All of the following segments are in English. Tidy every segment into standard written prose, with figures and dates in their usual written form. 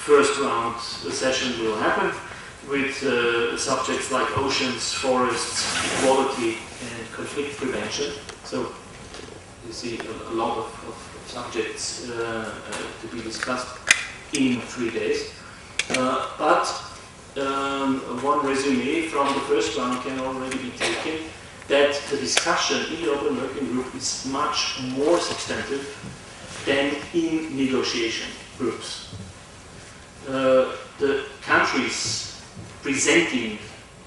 first round session will happen with subjects like oceans, forests, equality, and conflict prevention. So you see a lot of subjects to be discussed in 3 days. But one resume from the first round can already be taken, that the discussion in the Open Working Group is much more substantive than in negotiation groups. The countries presenting,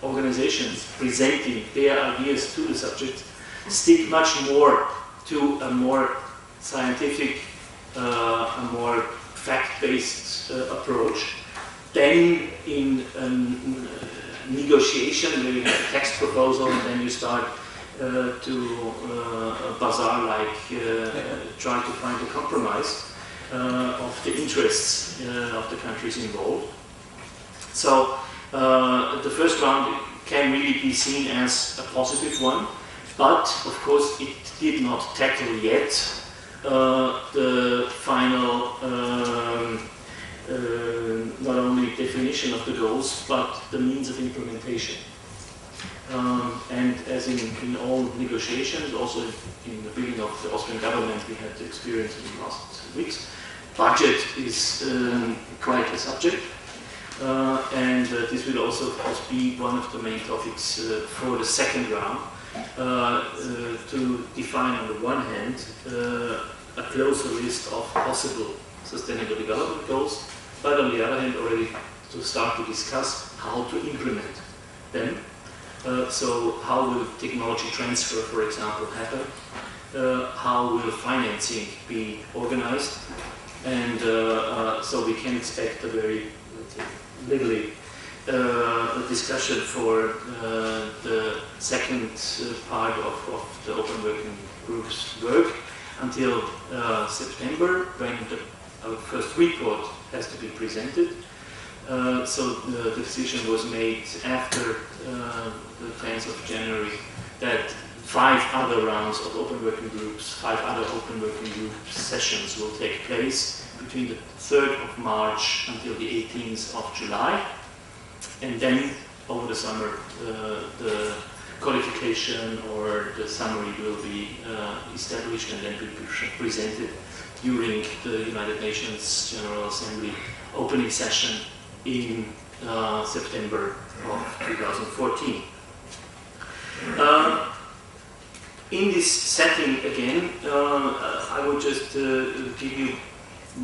organizations presenting their ideas to the subject stick much more to a more scientific, a more fact-based approach than in a negotiation where you have a text proposal and then you start to bazaar-like try to find a compromise of the interests of the countries involved. So the first round can really be seen as a positive one, but of course it did not tackle yet the final not only definition of the goals, but the means of implementation. And as in all negotiations, also in the beginning of the Austrian government, we had the experience in the last weeks, budget is quite a subject. And this will also, of course, be one of the main topics for the second round, to define on the one hand a closer list of possible sustainable development goals, but on the other hand already to start to discuss how to implement them. So how will technology transfer, for example, happen? How will financing be organized? And so we can expect a very legally discussion for the second part of the Open Working Group's work until September, when our first report has to be presented. So the decision was made after the 10th of January that 5 other rounds of Open Working Groups, 5 other Open Working Group sessions will take place between the 3rd of March until the 18th of July. And then over the summer, the qualification or the summary will be established and then will be presented during the United Nations General Assembly opening session in September of 2014. In this setting again, I would just give you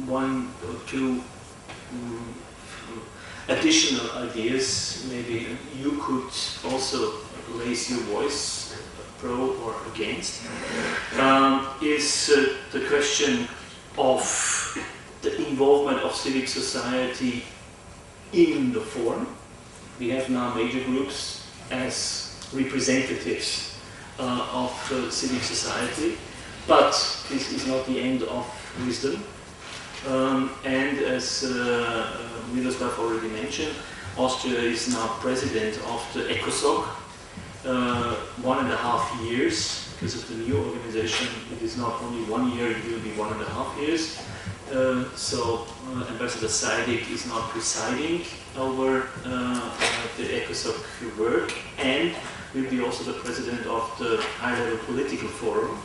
1 or 2 additional ideas. Maybe you could also raise your voice, pro or against, is the question of the involvement of civic society in the forum. We have now major groups as representatives of civic society, but this is not the end of wisdom. And as Miroslav already mentioned, Austria is now president of the ECOSOC, 1.5 years. Because of the new organization, it is not only 1 year, it will be 1.5 years. So Ambassador Seidig is now presiding over the ECOSOC work and will be also the president of the high-level political forum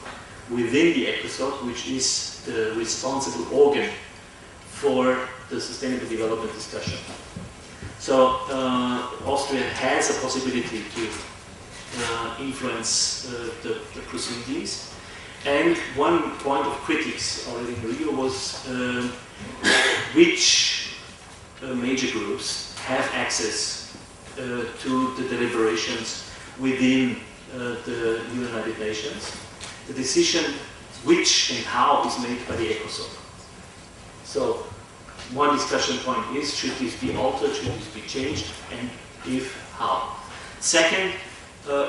within the ECOSOC, which is the responsible organ for the sustainable development discussion. So Austria has a possibility to influence the proceedings. And one point of critics already in Rio was which major groups have access to the deliberations within the United Nations. The decision which and how is made by the ECOSOC. So one discussion point is, should this be altered, should this be changed, and if, how? Second,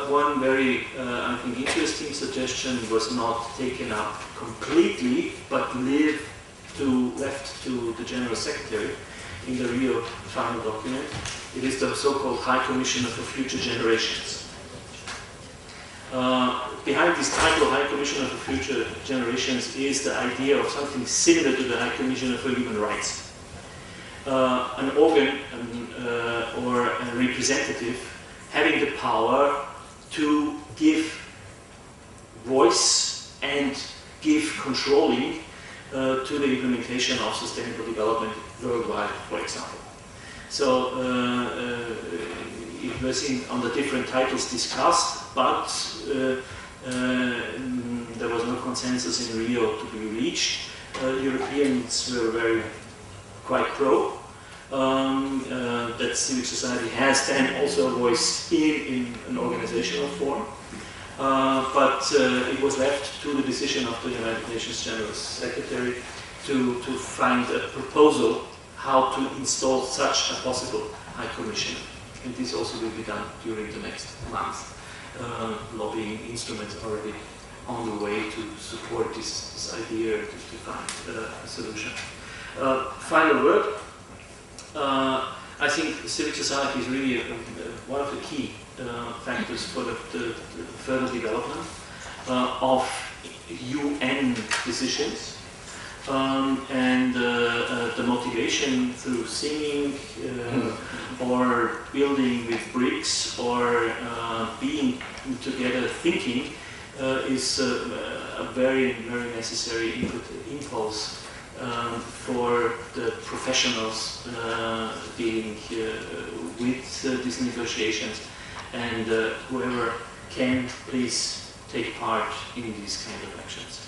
one very, I think, interesting suggestion was not taken up completely, but left to the General Secretary in the Rio final document. It is the so-called High Commissioner for Future Generations. Behind this title, High Commissioner for Future Generations, is the idea of something similar to the High Commissioner for Human Rights. an organ or a representative having the power to give voice and give controlling to the implementation of sustainable development worldwide, for example. So it was on the different titles discussed, but there was no consensus in Rio to be reached. Europeans were quite pro. That civic society has then also a voice in an organizational form. But it was left to the decision of the United Nations General Secretary to find a proposal how to install such a possible High Commission. And this also will be done during the next month. Lobbying instruments are already on the way to support this idea to find a solution. Final word. I think civic society is really one of the key factors for the further development of UN decisions, and the motivation through singing or building with bricks or being together thinking is a very, very necessary impulse for the professionals dealing with these negotiations, and whoever can, please take part in these kind of actions.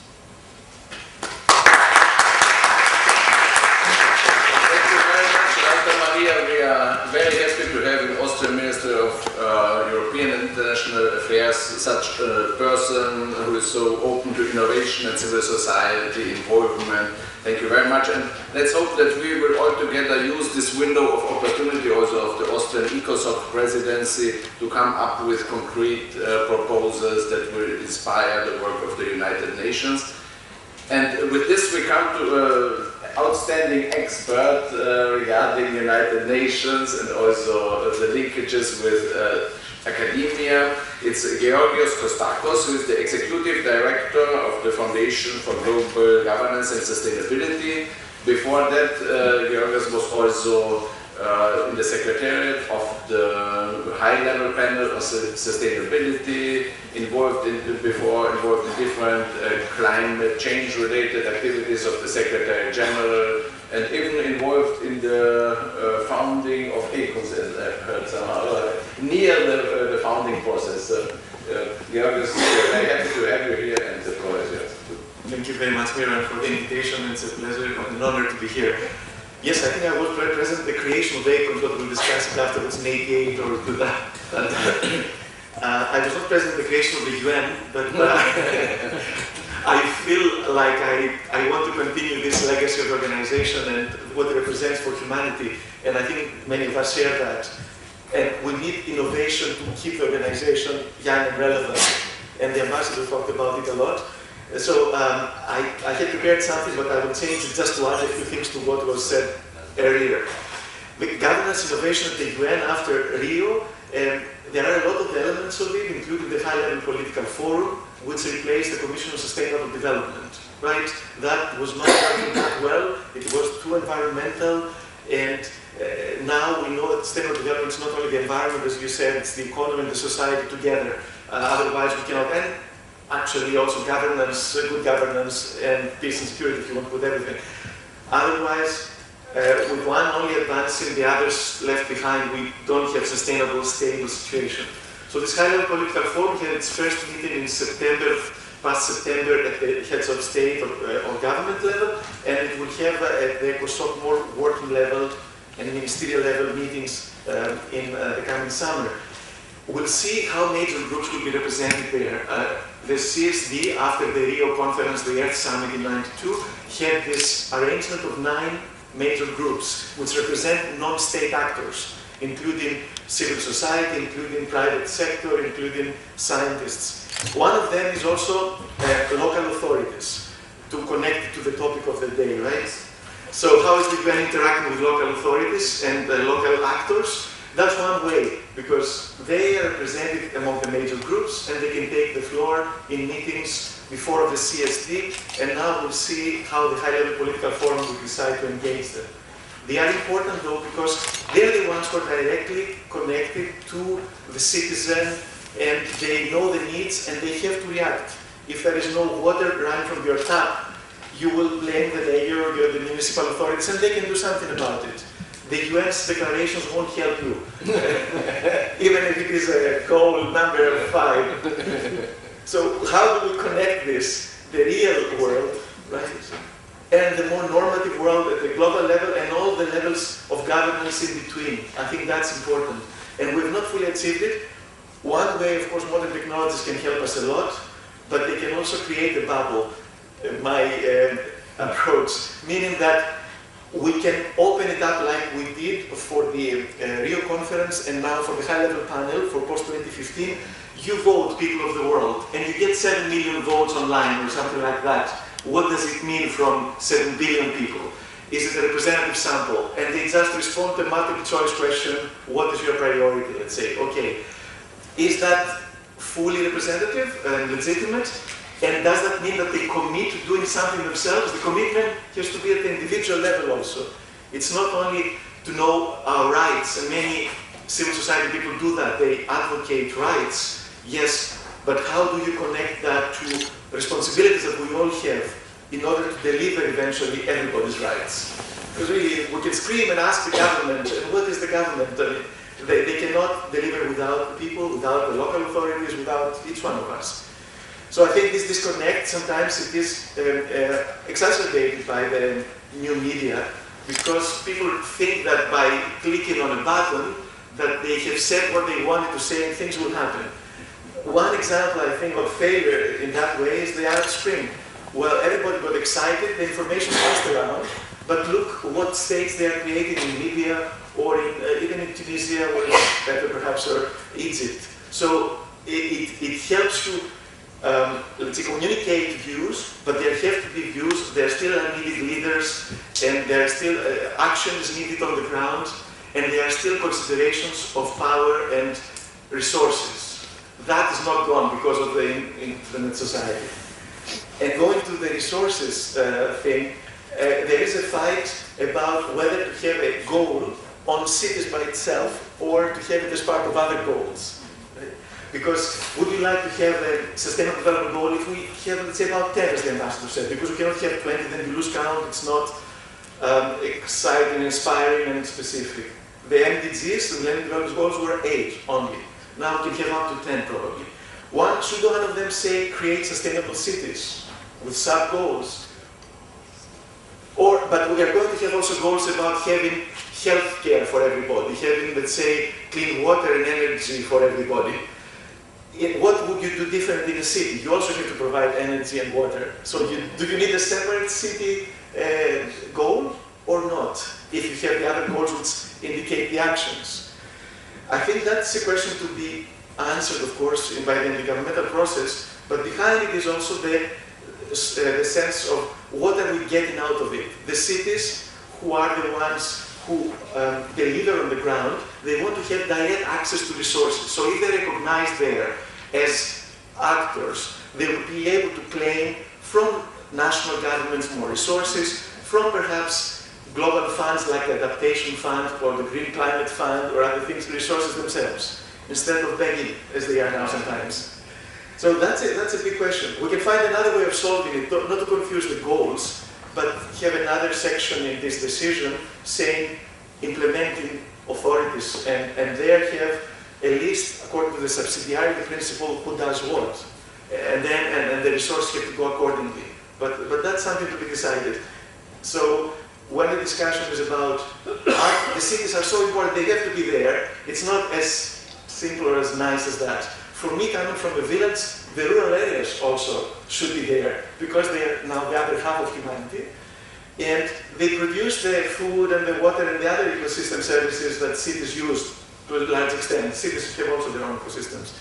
Thank you very much, Dr. Maria. We are very happy to have an Austrian Minister of European and International Affairs such a person who is so open to innovation and civil society involvement. Thank you very much, and let's hope that we will all together use this window of opportunity also of the Austrian ECOSOC presidency to come up with concrete proposals that will inspire the work of the United Nations. And with this we come to an outstanding expert regarding United Nations and also the linkages with academia. It's Georgios Kostakos, who is the Executive Director of the Foundation for Global Governance and Sustainability. Before that, Georgios was also in the Secretariat of the High-Level Panel on Sustainability, involved in different climate change-related activities of the Secretary General, and even involved in the founding of ECOS, as I've heard somehow, near the founding process. Georgios, we're very happy to have you here, and the floor is yours. Thank you very much, Miran, for the invitation. It's a pleasure and an honor to be here. Yes, I think I was present at the creation of ECOS, but we'll discuss it afterwards in 88 or do that. I was not present at the creation of the UN, but I feel like I want to continue this legacy of the organization and what it represents for humanity, and I think many of us share that. And we need innovation to keep the organization young and relevant, and the ambassador talked about it a lot. So I had prepared something, but I will change it just to add a few things to what was said earlier. The governance innovation at the UN after Rio, there are a lot of elements of it, including the high-level political forum, which replaced the Commission on Sustainable Development, right? That was not working that well, it was too environmental, and now we know that sustainable development is not only the environment, as you said, it's the economy and the society together. Otherwise we cannot, and actually also governance, good governance, and peace and security, if you want to put everything. Otherwise, with one only advancing, the others left behind, we don't have sustainable, stable situation. So this high-level political forum had its first meeting in September, past September, at the heads of state or government level, and it will have at the ECOSOC more working level and ministerial level meetings in the coming summer. We'll see how major groups will be represented there. The CSD, after the Rio conference, the Earth Summit in '92, had this arrangement of 9 major groups, which represent non-state actors, including civil society, including private sector, including scientists. One of them is also local authorities, to connect to the topic of the day, right? So how is the UN interacting with local authorities and local actors? That's one way, because they are represented among the major groups and they can take the floor in meetings before the CSD, and now we'll see how the high-level political forum will decide to engage them. They are important though because they're the ones who are directly connected to the citizen and they know the needs and they have to react. If there is no water running from your tap, you will blame the mayor or the municipal authorities and they can do something about it. The UN's declarations won't help you, even if it is a goal number 5. So how do we connect this, the real world, right, and the more normative world at the global level and all the levels of governance in between? I think that's important. And we've not fully achieved it. One way, of course, modern technologies can help us a lot, but they can also create a bubble, my approach, meaning that we can open it up like we did for the Rio conference and now for the high-level panel for post-2015. You vote, people of the world, and you get 7 million votes online or something like that. What does it mean from 7 billion people? Is it a representative sample? And they just respond to a multiple choice question, what is your priority, let's say. Okay, is that fully representative and legitimate? And does that mean that they commit to doing something themselves? The commitment has to be at the individual level also. It's not only to know our rights, and many civil society people do that. They advocate rights, yes, but how do you connect that to responsibilities that we all have in order to deliver eventually everybody's rights? Because really, we can scream and ask the government, and what is the government? They cannot deliver without people, without the local authorities, without each one of us. So I think this disconnect, sometimes it is exacerbated by the new media, because people think that by clicking on a button, that they have said what they wanted to say and things will happen. One example, I think, of failure in that way is the Arab Spring. Well, everybody got excited, the information passed around, but look what states they are creating in Libya or even in Tunisia, or better perhaps, or Egypt. So it helps to let's say, communicate views, but there have to be views, there still are needed leaders, and there are still actions needed on the ground, and there are still considerations of power and resources. That is not gone because of the internet society. And going to the resources thing, there is a fight about whether to have a goal on cities by itself or to have it as part of other goals. Because would you like to have a sustainable development goal if we have, let's say, about 10, as the ambassador said? Because we cannot have 20, then you lose count, it's not exciting, inspiring, and specific. The MDGs, the Millennium Development Goals, were 8 only. Now we can have up to 10 probably. Should one of them say create sustainable cities with sub-goals? But we are going to have also goals about having health care for everybody, having, let's say, clean water and energy for everybody. What would you do different in a city? You also have to provide energy and water. So do you need a separate city goal or not? If you have the other goals which indicate the actions. I think that's a question to be answered, of course, by the intergovernmental process, but behind it is also the sense of what are we getting out of it. The cities, who are the ones who deliver on the ground, they want to have direct access to resources. So if they recognize there as actors, they will be able to claim from national governments more resources, from perhaps global funds like the Adaptation Fund or the Green Climate Fund or other things, resources themselves, instead of begging as they are now sometimes. So that's a big question. We can find another way of solving it, not to confuse the goals, but have another section in this decision saying implementing authorities, and there have a list according to the subsidiarity principle who does what, and the resources have to go accordingly. But that's something to be decided. So when the discussion is about the cities are so important, they have to be there. It's not as simple or as nice as that. For me, coming from a village, the rural areas also should be there because they are now the other half of humanity. And they produce the food and the water and the other ecosystem services that cities use to a large extent. Cities have also their own ecosystems.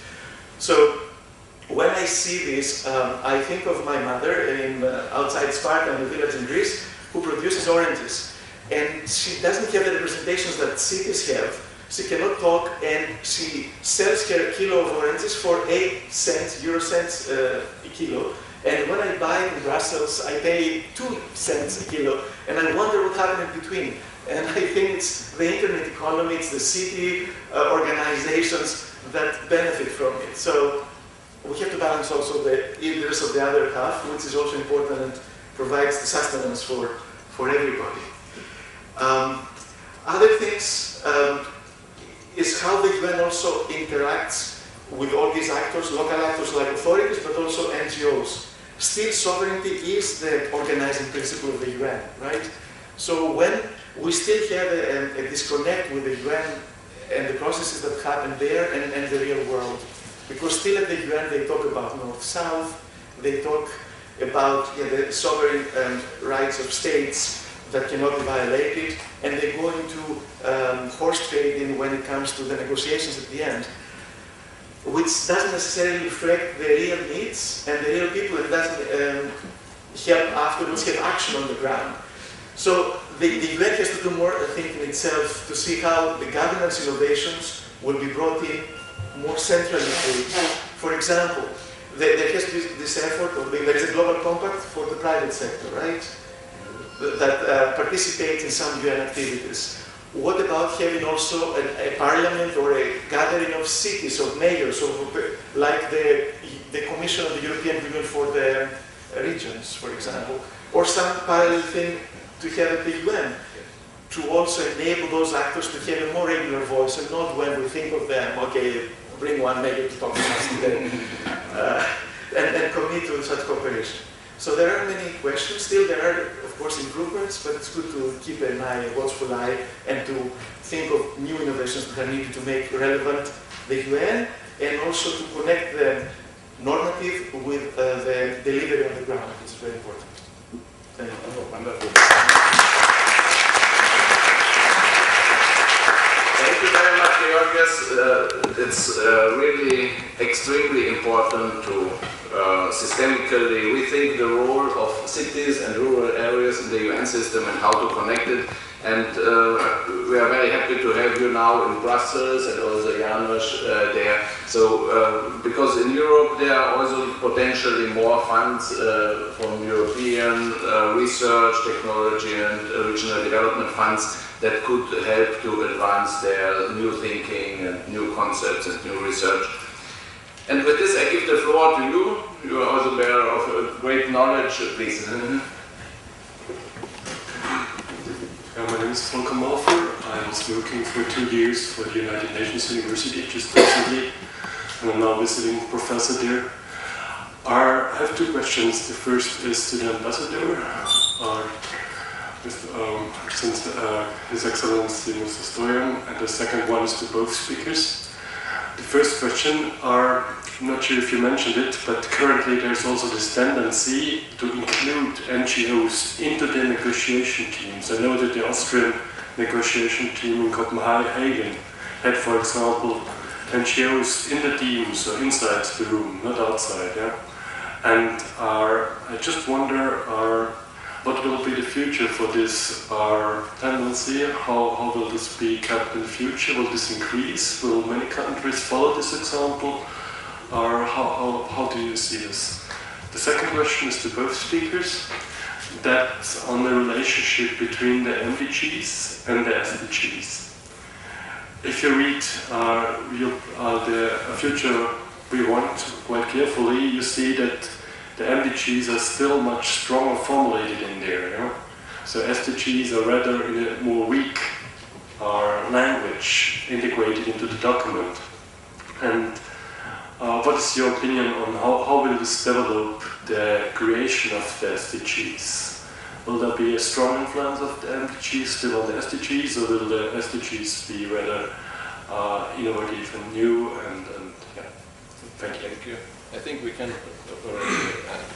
So when I see this, I think of my mother outside Sparta in a village in Greece who produces oranges. And she doesn't have the representations that cities have. She cannot talk, and she sells her kilo of oranges for 8 cents, euro cents a kilo. And when I buy it in Brussels, I pay 2 cents a kilo, and I wonder what happened in between. And I think it's the internet economy, it's the city organizations that benefit from it. So we have to balance also the interests of the other half, which is also important and provides the sustenance for everybody. Other things is how the UN also interacts with all these actors, local actors like authorities, but also NGOs. Still, sovereignty is the organizing principle of the UN, right? So when we still have a disconnect with the UN and the processes that happen there and the real world. Because still at the UN they talk about North-South, they talk about the sovereign rights of states that cannot be violated, and they go into horse trading when it comes to the negotiations at the end, which doesn't necessarily reflect the real needs and the real people, and doesn't help afterwards have action on the ground. So the UN has to do more thinking itself to see how the governance innovations will be brought in more centrally. For example, there has to be this effort of there is a global compact for the private sector, right? That participates in some UN activities. What about having also a parliament or a gathering of cities, of mayors, like the Commission of the European Union for the regions, for example, or some parallel thing to have at the UN, to also enable those actors to have a more regular voice, and not when we think of them, okay, bring one mayor to talk to us today, and commit to such cooperation. So there are many questions. Still, there are, of course, improvements, but it's good to keep an eye, a watchful eye, and to think of new innovations that are needed to make relevant the UN, and also to connect the normative with the delivery on the ground, which is very important. Thank you. Oh, wonderful. Thank you very much, Georgios. It's really extremely important to systemically rethink the role of cities and rural areas in the UN system and how to connect it. And we are very happy to have you now in Brussels and also Janos there. So, because in Europe there are also potentially more funds from European research, technology and regional development funds that could help to advance their new thinking and new concepts and new research. And with this I give the floor to you. You are also bearer of great knowledge, please. My name is Volker Malfer. I was working for 2 years for the United Nations University just recently, and I'm now visiting professor there. I have 2 questions. The first is to the ambassador, since His Excellency Mr. Stoyan, and the second one is to both speakers. The first question I'm not sure if you mentioned it, but currently there's also this tendency to include NGOs into the negotiation teams. I know that the Austrian negotiation team in Copenhagen had, for example, NGOs in the teams, so inside the room, not outside. Yeah? And I just wonder what will be the future for this tendency? How will this be kept in the future? Will this increase? Will many countries follow this example? Or how do you see this? The second question is to both speakers. That's on the relationship between the MDGs and the SDGs. If you read the future we want quite carefully, you see that the MDGs are still much stronger formulated in there. You know? So SDGs are rather in a more weak language integrated into the document. And what is your opinion on how will this develop the creation of the SDGs? Will there be a strong influence of the MDGs still on the SDGs, or will the SDGs be rather innovative and new? And yeah, thank you. Thank you. I think we can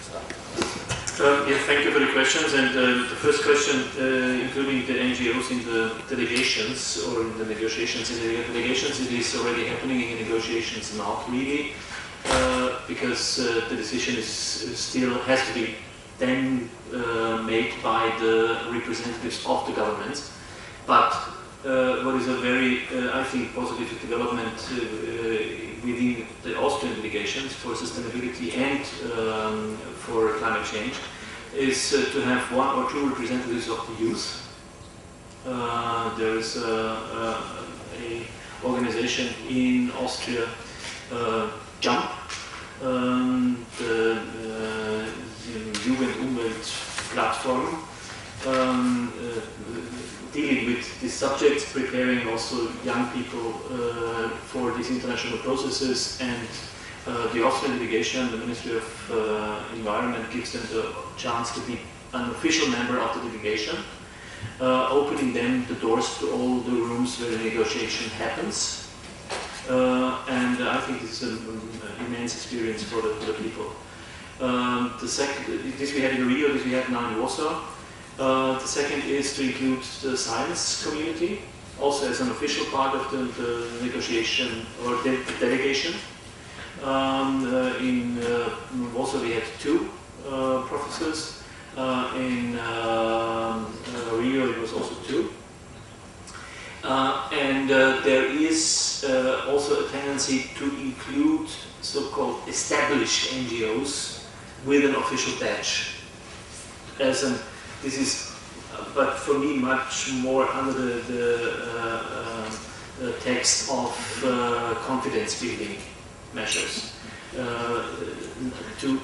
start. Yeah, thank you for the questions. And the first question, including the NGOs in the delegations or in the negotiations, in the delegations, it is already happening in the negotiations, not really, because the decision has to be then made by the representatives of the governments. But what is a very, I think, positive development within the Austrian delegations for sustainability and for climate change is to have 1 or 2 representatives of the youth There is a organization in Austria, JUMP, the Jugend-Umwelt-Plattform, dealing with these subjects, preparing also young people for these international processes, and the Austrian delegation, the Ministry of Environment, gives them the chance to be an official member of the delegation, opening them the doors to all the rooms where the negotiation happens. And I think this is an immense experience for the people. The second, this we had in Rio, this we have now in Warsaw. The second is to include the science community, also as an official part of the negotiation or the delegation. In Warsaw we had 2 professors. In Rio it was also 2. There is also a tendency to include so-called established NGOs with an official badge. This is, but for me, much more under the text of confidence building measures to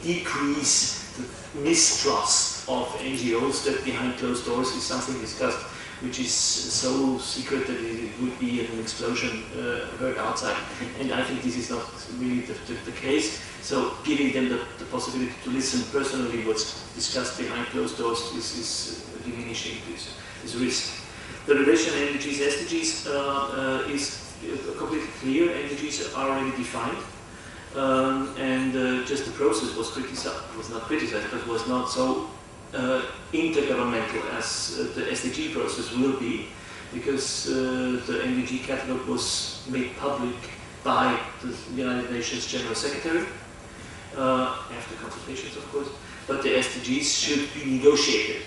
decrease the mistrust of NGOs that behind closed doors is something discussed which is so secret that it would be an explosion heard outside. And I think this is not really the case. So giving them the possibility to listen personally what's discussed behind closed doors is diminishing this risk. The relation NDGs, SDGs is completely clear. NDGs are already defined. Just the process was not criticized, but was not so intergovernmental as the SDG process will be, because the NDG catalog was made public by the United Nations General Secretary, after consultations of course, but the SDGs should be negotiated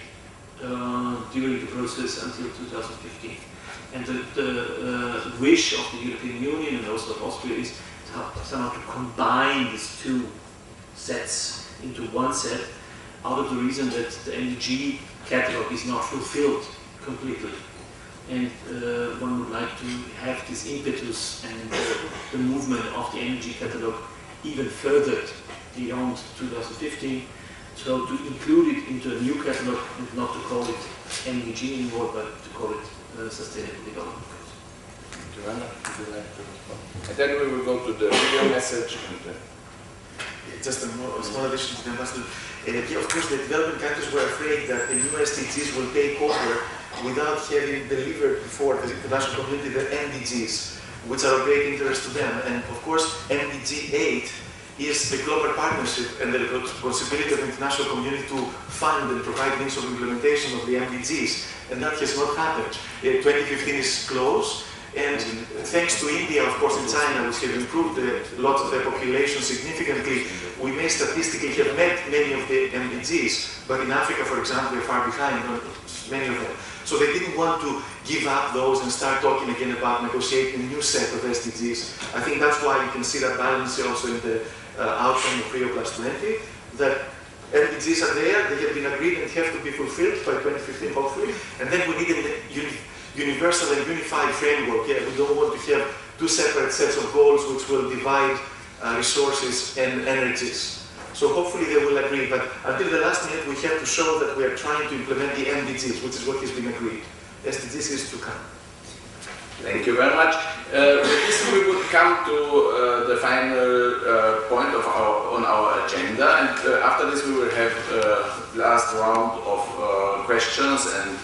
during the process until 2015. And the wish of the European Union and also of Austria is somehow to combine these 2 sets into one set, out of the reason that the NDG catalog is not fulfilled completely. And one would like to have this impetus and the movement of the NDG catalog even furthered beyond 2015, so to include it into a new catalog and not to call it NDG anymore, but to call it Sustainable Development Goals. Joanna, would you like to respond? And then we will go to the video message. Just a small addition to the ambassador. Of course, the developing countries were afraid that the new SDGs will take over without having delivered before the international community the MDGs, which are of great interest to them. And of course, MDG 8 is the global partnership and the responsibility of the international community to fund and provide means of implementation of the MDGs. And that has not happened. 2015 is close. And thanks to India, of course, and China, which have improved a lot of their population significantly, we may statistically have met many of the MDGs, but in Africa, for example, we're far behind on many of them. So they didn't want to give up those and start talking again about negotiating a new set of SDGs. I think that's why you can see that balance also in the outcome of Rio +20, that MDGs are there, they have been agreed and have to be fulfilled by 2015, hopefully, and then we need a universal and unified framework. Yeah, we don't want to have 2 separate sets of goals which will divide resources and energies. So hopefully they will agree, but until the last minute we have to show that we are trying to implement the MDGs, which is what has been agreed. SDGs is to come. Thank you very much. With this we would come to the final point of on our agenda, and after this we will have last round of questions and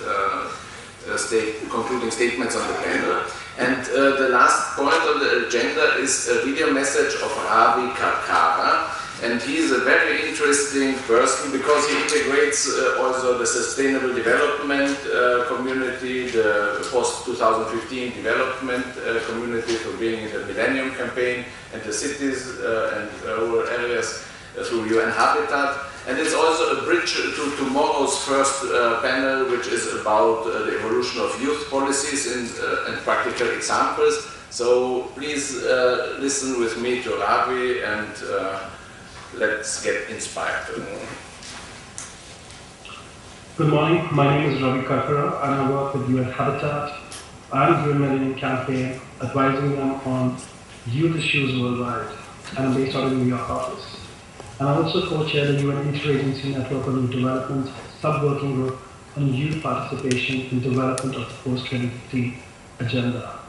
concluding statements on the panel. And the last point on the agenda is a video message of Ravi Karkara. And he is a very interesting person because he integrates also the sustainable development community, the post-2015 development community for being in the Millennium Campaign, and the cities and rural areas through UN Habitat. And it's also a bridge to tomorrow's first panel, which is about the evolution of youth policies and practical examples. So please listen with me to Ravi and let's get inspired. Good morning. My name is Ravi Karkara, and I work with UN Habitat and UN Millennium Campaign, advising them on youth issues worldwide. And I'm based out of the New York office. And I also co-chair the UN Interagency Network on Youth Development sub-working group on youth participation in development of the post-2015 agenda.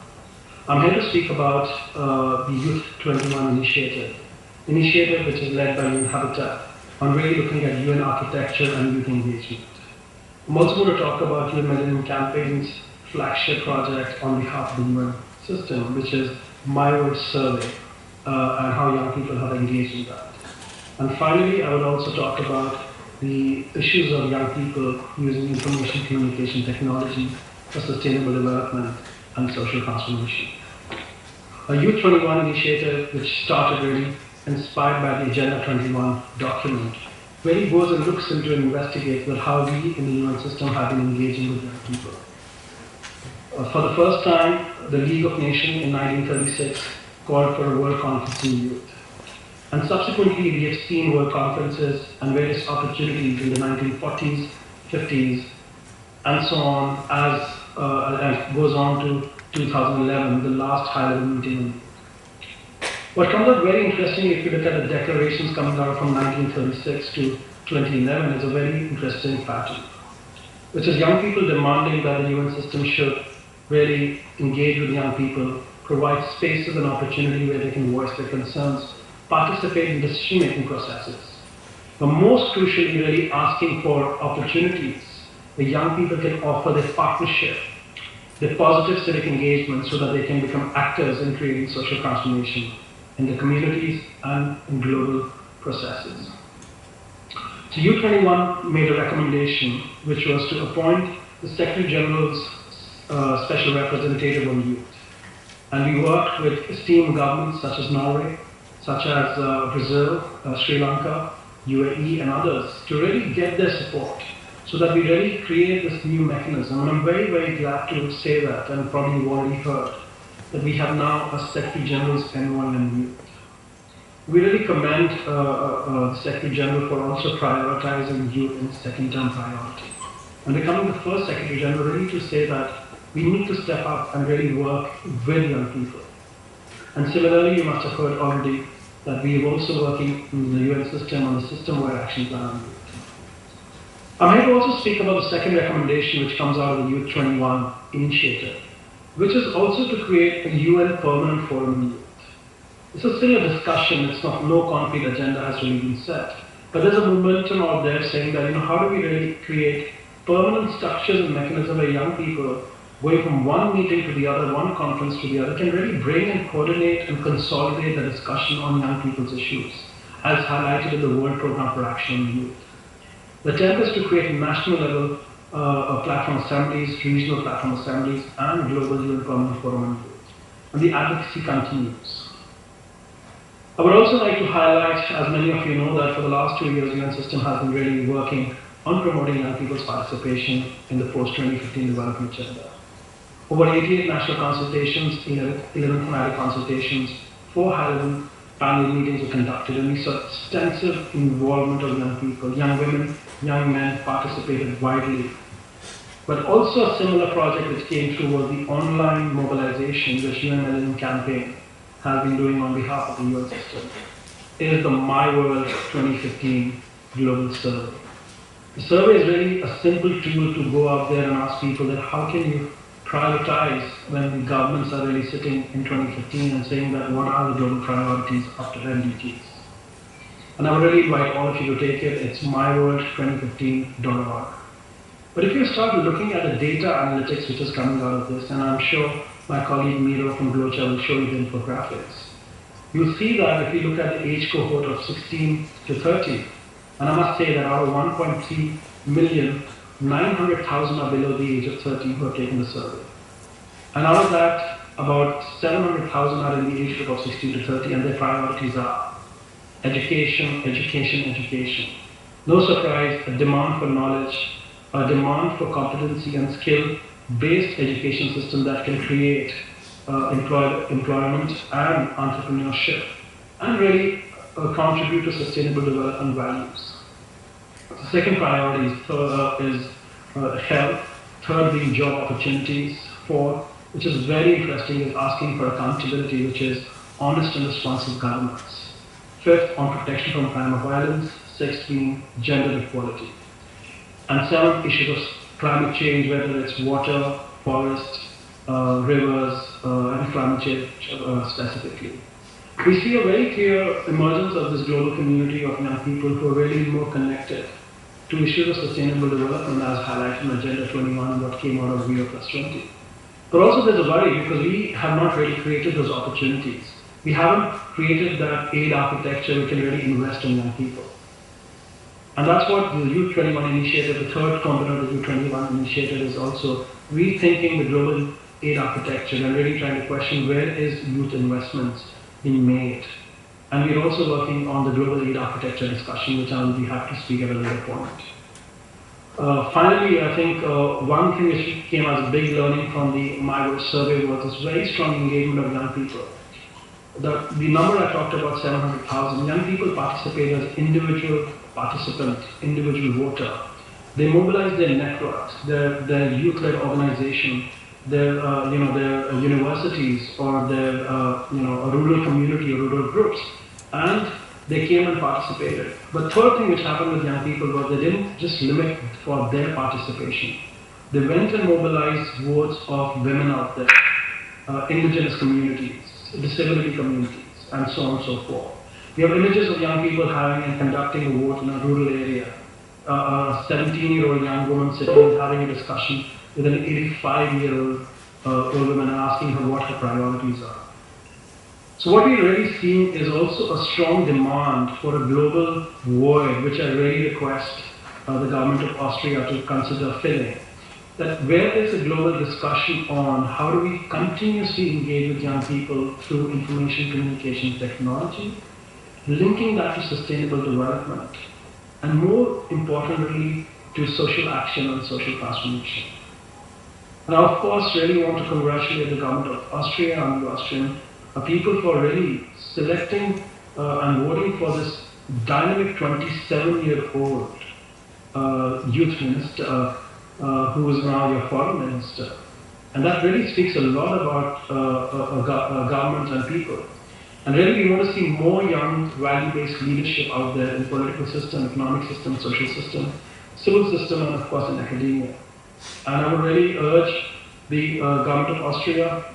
I'm here to speak about the Youth 21 initiative which is led by UN Habitat on really looking at UN architecture and youth engagement. I'm also going to talk about UN Millennium Campaign's flagship project on behalf of the UN system, which is My World Survey, and how young people have engaged in that. And finally, I would also talk about the issues of young people using information communication technology for sustainable development and social transformation. A Youth 21 initiative, which started really inspired by the Agenda 21 document, really goes and looks into and investigates that how we in the UN system have been engaging with young people. For the first time, the League of Nations in 1936 called for a World Conference on Youth. And subsequently, we have seen world conferences and various opportunities in the 1940s, 50s, and so on, as goes on to 2011, the last high-level meeting. What comes out very interesting, if you look at the declarations coming out from 1936 to 2011, is a very interesting pattern, which is young people demanding that the UN system should really engage with young people, provide spaces and opportunity where they can voice their concerns, participate in decision-making processes, but most crucially, really asking for opportunities where young people can offer their partnership, their positive civic engagement, so that they can become actors in creating social transformation in the communities and in global processes. So U21 made a recommendation, which was to appoint the Secretary General's Special Representative on Youth. And we worked with esteemed governments such as Norway, such as Brazil, Sri Lanka, UAE, and others, to really get their support so that we really create this new mechanism. And I'm very, very glad to say that, and probably you've already heard, that we have now a Secretary General's Envoy on Youth. We really commend the Secretary General for also prioritizing youth in second-term priority. And becoming the first Secretary General, really to say that we need to step up and really work with young people. And similarly, you must have heard already that we are also working in the UN system on the system-wide action plan on youth. I'm here to also speak about the second recommendation which comes out of the Youth 21 initiative, which is also to create a UN permanent forum on youth. This is still a discussion, it's not, no concrete agenda has really been set. But there's a momentum out there saying that, how do we really create permanent structures and mechanisms where young people, going from one meeting to the other, one conference to the other, can really bring and coordinate and consolidate the discussion on young people's issues, as highlighted in the World Programme for Action on Youth. The attempt is to create national level platform assemblies, regional platform assemblies, and global UN permanent forum on youth. And the advocacy continues. I would also like to highlight, as many of you know, that for the last 2 years, the UN system has been really working on promoting young people's participation in the post-2015 development agenda. Over 88 national consultations, 11 thematic consultations, 4 high-level panel meetings were conducted, and we saw extensive involvement of young people, young women, young men participated widely. But also a similar project which came through was the online mobilization which UN Millennium Campaign has been doing on behalf of the UN system. It is the My World 2015 Global Survey. The survey is really a simple tool to go out there and ask people that how can you prioritize when the governments are really sitting in 2015 and saying that what are the global priorities after MDGs. And I would really invite all of you to take it. It's myworld2015.org. But if you start looking at the data analytics which is coming out of this, and I'm sure my colleague Miro from Glocha will show you the infographics, you'll see that if you look at the age cohort of 16 to 30, and I must say that out of 1.3 million, 900,000 are below the age of 30 who have taken the survey. And out of that, about 700,000 are in the age group of 16 to 30, and their priorities are education, education, education. No surprise, a demand for knowledge, a demand for competency and skill-based education system that can create employment and entrepreneurship, and really contribute to sustainable development values. The second priority is health, third being job opportunities, fourth, which is very interesting, is asking for accountability, which is honest and responsive governance. Fifth, on protection from crime or violence. Sixth being gender equality. And seventh, issues of climate change, whether it's water, forest, rivers, and climate change specifically. We see a very clear emergence of this global community of young people who are really more connected to issues of sustainable development as highlighted in Agenda 21 and what came out of Rio +20. But also there's a worry because we have not really created those opportunities. We haven't created that aid architecture we can really invest in young people. And that's what the Youth 21 initiative, the third component of the Youth 21 initiative, is also rethinking the global aid architecture and really trying to question where is youth investments being made. And we're also working on the global aid architecture discussion, which I will be happy to speak at a later point. Finally, I think one thing which came as a big learning from the MyWorld survey was this very strong engagement of young people. The number I talked about, 700,000, young people participate as individual participant, individual voter. They mobilize their networks, their youth-led organization, their universities or their a rural community or rural groups, and they came and participated. But third thing which happened with young people was they didn't just limit for their participation. They went and mobilized votes of women out there, indigenous communities, disability communities, and so on and so forth. We have images of young people having and conducting a vote in a rural area. A 17-year-old young woman sitting and having a discussion with an 85-year-old old woman and asking her what her priorities are. So what we're really seeing is also a strong demand for a global void, which I really request the government of Austria to consider filling. That where there's a global discussion on how do we continuously engage with young people through information communication technology, linking that to sustainable development, and more importantly, to social action and social transformation. And I, of course, really want to congratulate the government of Austria and the Austrian people for really selecting and voting for this dynamic 27-year-old youth minister who is now your foreign minister. And that really speaks a lot about government and people. And really we want to see more young value-based leadership out there in political system, economic system, social system, civil system, and of course in academia. And I would really urge the government of Austria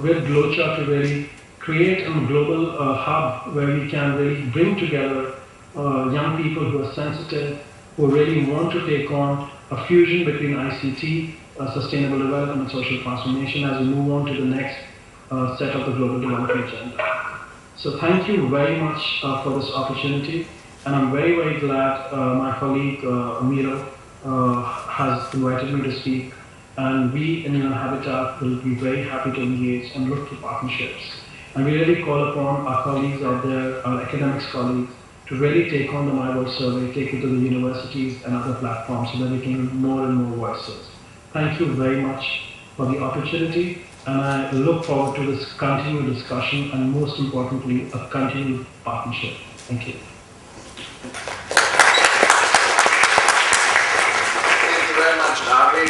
with GLOCHA to really create a global hub where we can really bring together young people who are sensitive, who really want to take on a fusion between ICT, sustainable development and social transformation as we move on to the next set of the global development agenda. So thank you very much for this opportunity, and I'm very, very glad my colleague Miro has invited me to speak, and we in Habitat will be very happy to engage and look for partnerships. And we really call upon our colleagues out there, our academics colleagues, to really take on the MyWorld survey, take it to the universities and other platforms so that we can get more and more voices. Thank you very much for the opportunity, and I look forward to this continued discussion and most importantly, a continued partnership. Thank you. Thank you very much, Ravi.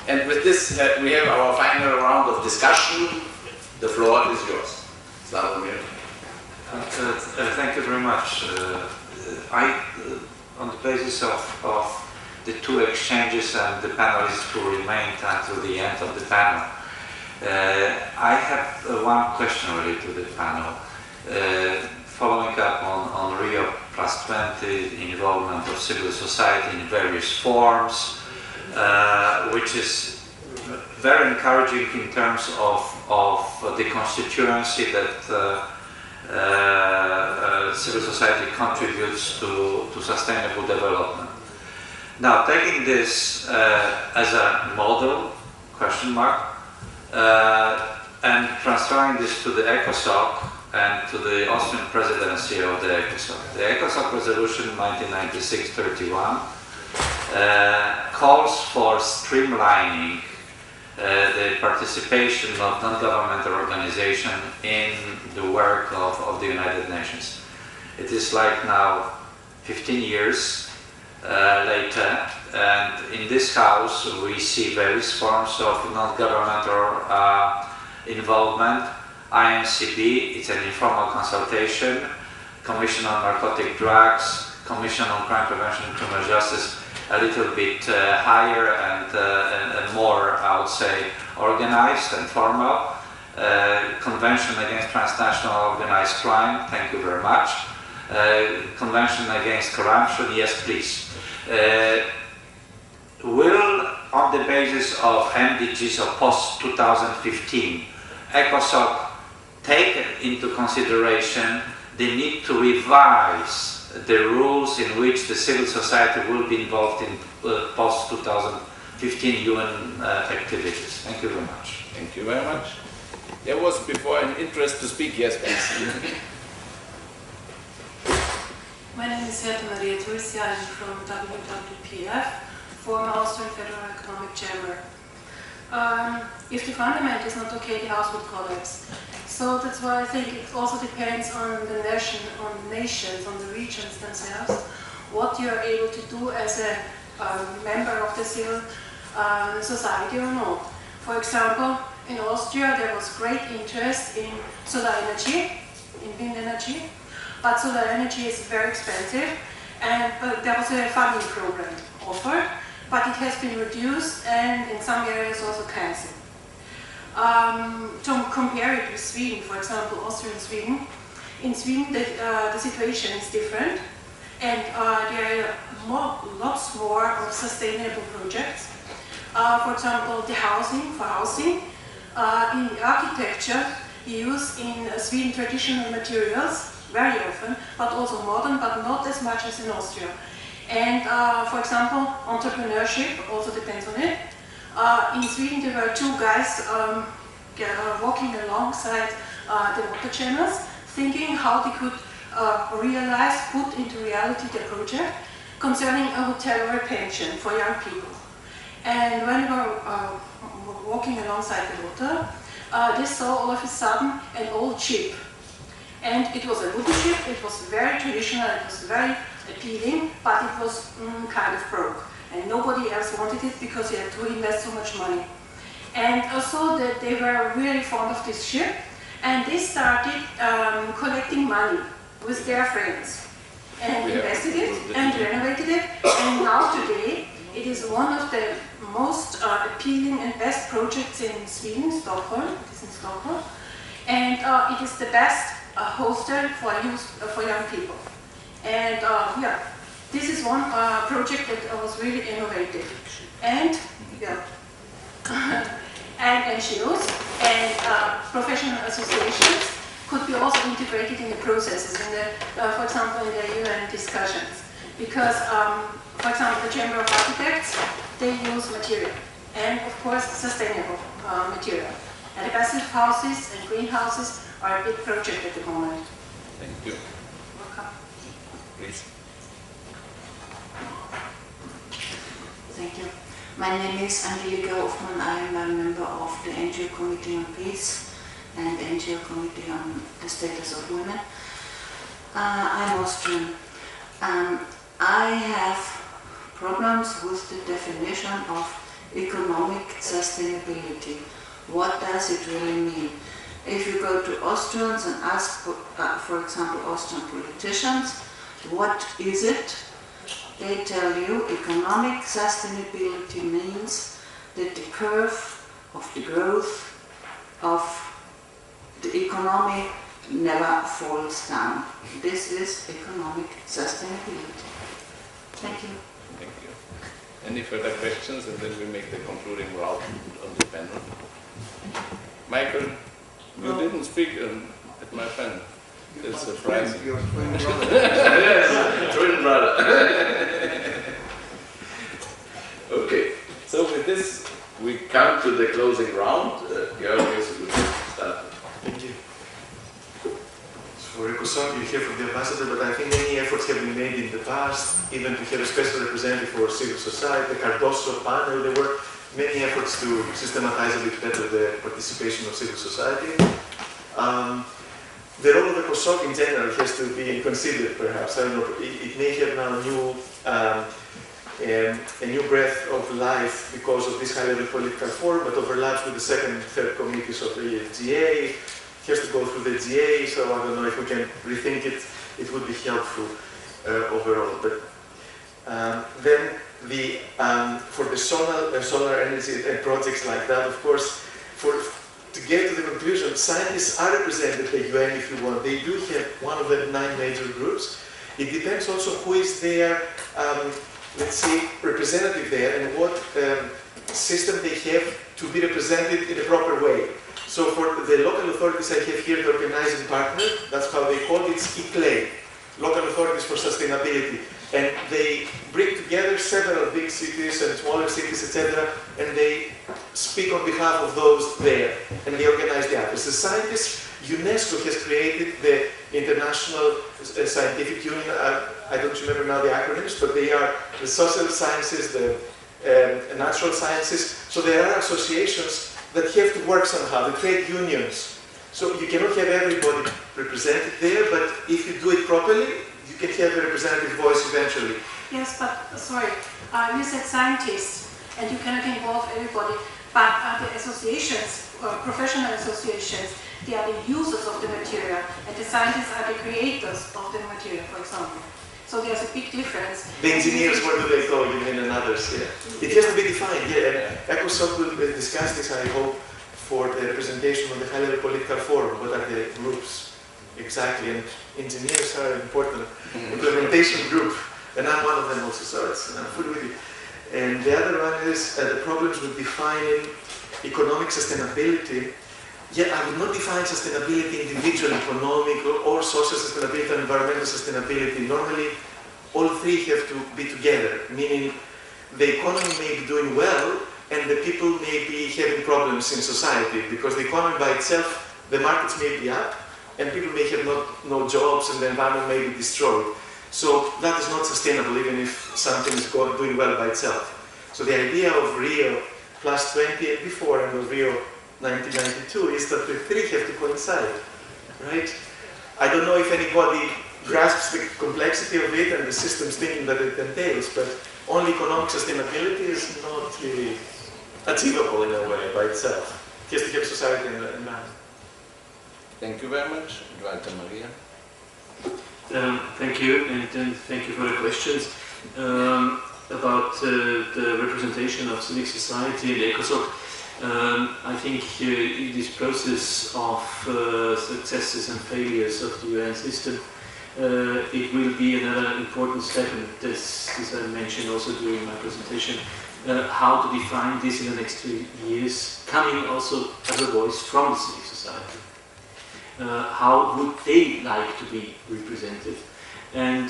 And with this, we have our final round of discussion. The floor is yours. Slavomir. Thank you very much. On the basis of the two exchanges and the panelists who remained until the end of the panel, I have one question really to the panel. Following up on Rio +20, the involvement of civil society in various forms, which is very encouraging in terms of the constituency that civil society contributes to sustainable development. Now, taking this as a model, question mark, and transferring this to the ECOSOC and to the Austrian presidency of the ECOSOC. The ECOSOC resolution 1996-31 calls for streamlining the participation of non-governmental organizations in the work of the United Nations. It is like now 15 years later. And in this house we see various forms of non-governmental involvement. INCB, it's an informal consultation. Commission on Narcotic Drugs, Commission on Crime Prevention and Criminal Justice, a little bit higher and more, I would say, organized and formal. Convention Against Transnational Organized Crime, thank you very much. Convention Against Corruption, yes please. Will, on the basis of MDGs of post-2015, ECOSOC take into consideration the need to revise the rules in which the civil society will be involved in post-2015 UN activities? Thank you very much. Thank you very much. There was before an interest to speak. Yes, please. My name is Herta Maria Turcia. I'm from WWPF, former Austrian Federal Economic Chamber. If the fundament is not okay, the house would collapse. So that's why I think it also depends on the nation, on the nations, on the regions themselves, what you are able to do as a member of the civil society or not. For example, in Austria there was great interest in solar energy, in wind energy, but solar energy is very expensive, and there was a funding program offered, but it has been reduced and in some areas also cancelled. To compare it with Sweden, for example, Austria and Sweden, in Sweden the situation is different, and there are lots more of sustainable projects. For example, the housing, in the architecture, you use in Sweden traditional materials very often, but also modern, but not as much as in Austria. And for example, entrepreneurship also depends on it. In Sweden there were two guys walking alongside the water channels, thinking how they could put into reality the project concerning a hotel or a pension for young people. And when we were walking alongside the water, they saw all of a sudden an old ship. And it was a wooden ship, it was very traditional, it was very appealing, but it was kind of broke. And nobody else wanted it because you had to invest so much money. And also that they were really fond of this ship, and they started collecting money with their friends. And invested it and renovated it, and now today it is one of the most appealing and best projects in Sweden, Stockholm. It is in Stockholm. And it is the best hostel for young people. And yeah, this is one project that was really innovative. And yeah, and NGOs and professional associations could be also integrated in the processes, in the, for example, in the UN discussions. Because, for example, the Chamber of Architects, they use material, and of course sustainable material. And the passive houses and greenhouses are a big project at the moment. Thank you. Welcome. Please. Thank you. My name is Angelika Hoffmann. I am a member of the NGO Committee on Peace and NGO Committee on the Status of Women. I'm Austrian. I have problems with the definition of economic sustainability. What does it really mean? If you go to Austrians and ask, for example, Austrian politicians, what is it? They tell you economic sustainability means that the curve of the growth of the economy never falls down. This is economic sustainability. Thank you. Thank you. Any further questions, and then we make the concluding round on the panel. Michael, you didn't speak at my panel. It's surprising. Your twin brother. Yes, twin brother. Okay, so with this, we come to the closing round. Georgios will start. Thank you. For ECOSOC, you hear from the ambassador, but I think many efforts have been made in the past, even to have a special representative for civil society, the Cardoso panel. There were many efforts to systematize a bit better the participation of civil society. The role of ECOSOC in general has to be considered, perhaps. I don't know, it may have now new a new breath of life because of this high-level political forum, but overlaps with the second and third committees of the GA. It has to go through the GA, so I don't know if we can rethink it. It would be helpful overall. But then for the solar energy projects like that, of course, to get to the conclusion, scientists are represented at the UN if you want. They do have one of the 9 major groups. It depends also who is their, let's say, representative there and what system they have to be represented in a proper way. So for the local authorities, I have here the organizing partner, that's how they call it, it's ICLEI, Local Authorities for Sustainability. And they bring together several big cities and smaller cities, etc., and they speak on behalf of those there, and they organize the others. The scientists, UNESCO has created the International Scientific Union, I don't remember now the acronyms, but they are the social sciences, the natural sciences, so there are associations that have to work somehow, the trade unions. So you cannot have everybody represented there, but if you do it properly, you can have a representative voice eventually. Yes, but sorry, you said scientists, and you cannot involve everybody, but the associations, professional associations, they are the users of the material, and the scientists are the creators of the material, for example. So there's a big difference. The engineers, where do they go, you mean, and others, yeah. It has to be defined, yeah, and ECOSOC will discuss this, I hope, for the representation of the high-level political forum. What are the groups exactly? And engineers are an important implementation group, and I'm one of them also, so I'm fully with you. And the other one is the problems with defining economic sustainability. Yeah, I would not define sustainability individual, economic, or social sustainability and environmental sustainability. Normally, all three have to be together, meaning the economy may be doing well, and the people may be having problems in society, because the economy by itself, the markets may be up, and people may have no jobs, and the environment may be destroyed. So that is not sustainable, even if something is doing well by itself. So the idea of Rio plus 20 and before, and of Rio 1992, is that the three have to coincide, right? I don't know if anybody grasps the complexity of it and the systems thinking that it entails, but only economic sustainability is not really achievable in a way by itself. It has to have society and environment. Thank you very much. Walter Maria. Thank you, and thank you for the questions. About the representation of civic society and ECOSOC. I think in this process of successes and failures of the UN system, it will be another important step, and this I mentioned also during my presentation, how to define this in the next 3 years, coming also as a voice from the civic society. How would they like to be represented? And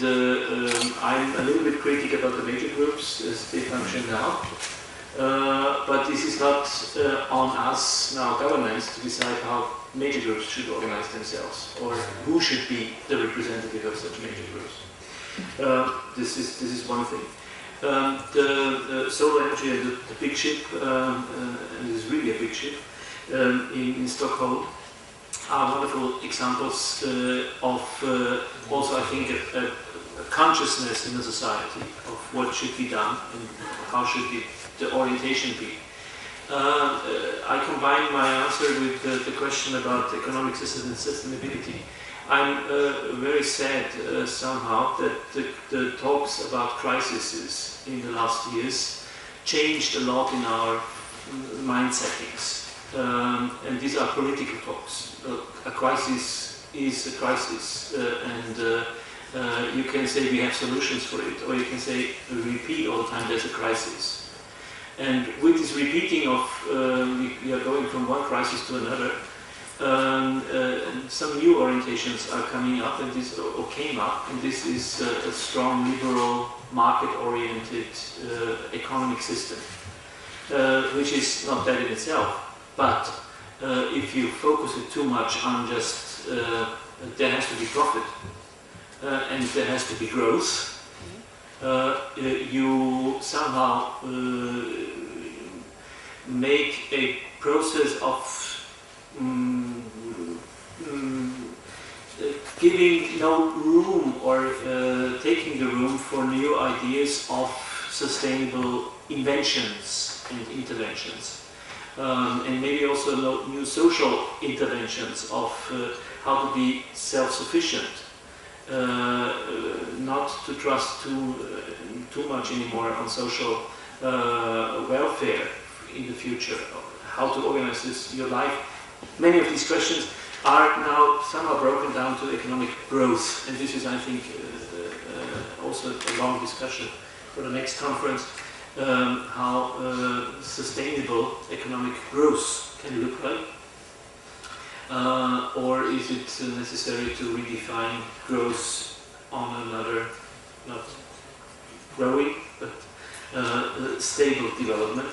I'm a little bit critical about the major groups as they function now. But this is not on us now, governments, to decide how major groups should organize themselves or who should be the representative of such major groups. This is one thing. The solar energy and the big ship, and it is really a big ship, in Stockholm, are wonderful examples of also, I think, a consciousness in the society of what should be done and how should the orientation be. I combine my answer with the question about economic sustainability. I'm very sad somehow that the talks about crises in the last years changed a lot in our mind settings. And these are political talks. A crisis is a crisis, and you can say we have solutions for it, or you can say repeat all the time there's a crisis. And with this repeating of we are going from one crisis to another, some new orientations are coming up, and this or came up, and this is a strong liberal, market-oriented economic system, which is not bad in itself. But if you focus it too much on just there has to be profit and there has to be growth, you somehow make a process of giving no room or taking the room for new ideas of sustainable inventions and interventions. And maybe also new social interventions of how to be self-sufficient, not to trust too much anymore on social welfare in the future, how to organize your life. Many of these questions are now somehow broken down to economic growth, and this is, I think, also a long discussion for the next conference, how sustainable economic growth can look like. Or is it necessary to redefine growth on another, not growing, but stable development?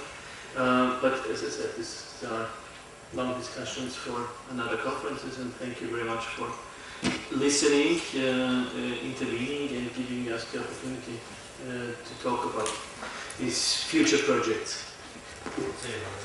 But as I said, these are long discussions for another conferences, and thank you very much for listening, intervening, and giving us the opportunity to talk about these future projects.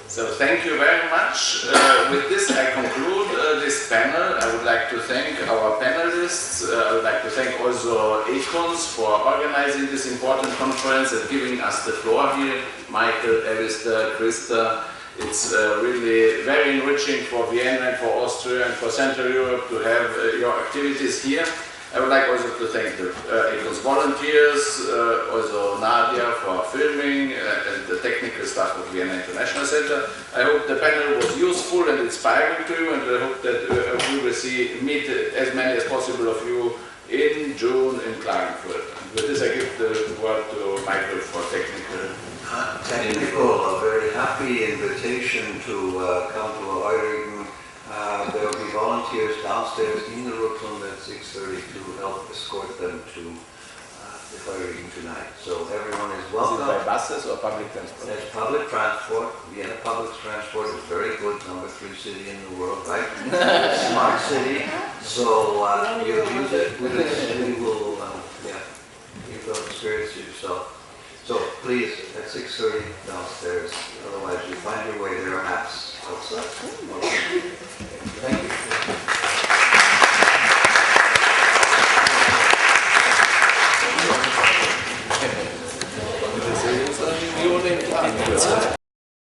So thank you very much. With this I conclude this panel. I would like to thank our panelists. I would like to thank also Econs for organizing this important conference and giving us the floor here. Michael, Alistair, Krista. It's really very enriching for Vienna and for Austria and for Central Europe to have your activities here. I would like also to thank the Ecos volunteers, also Nadia for filming, and the technical staff of Vienna International Center. I hope the panel was useful and inspiring to you, and I hope that we will meet as many as possible of you in June in Klagenfurt. With this I give the word to Michael for technical. Thank you, Nicole. A very happy invitation to come to Heurigen. There will be volunteers downstairs in the Rücklund at 6:30 to help escort them to the Heurigen tonight. So everyone is welcome. Is it by buses or public transport? There's public transport. Vienna public transport is very good, #3 city in the world, right? Smart city. So you use it with us and you will, you will experience it yourself. So please, at 6:30 downstairs, otherwise you find your way, there are maps outside.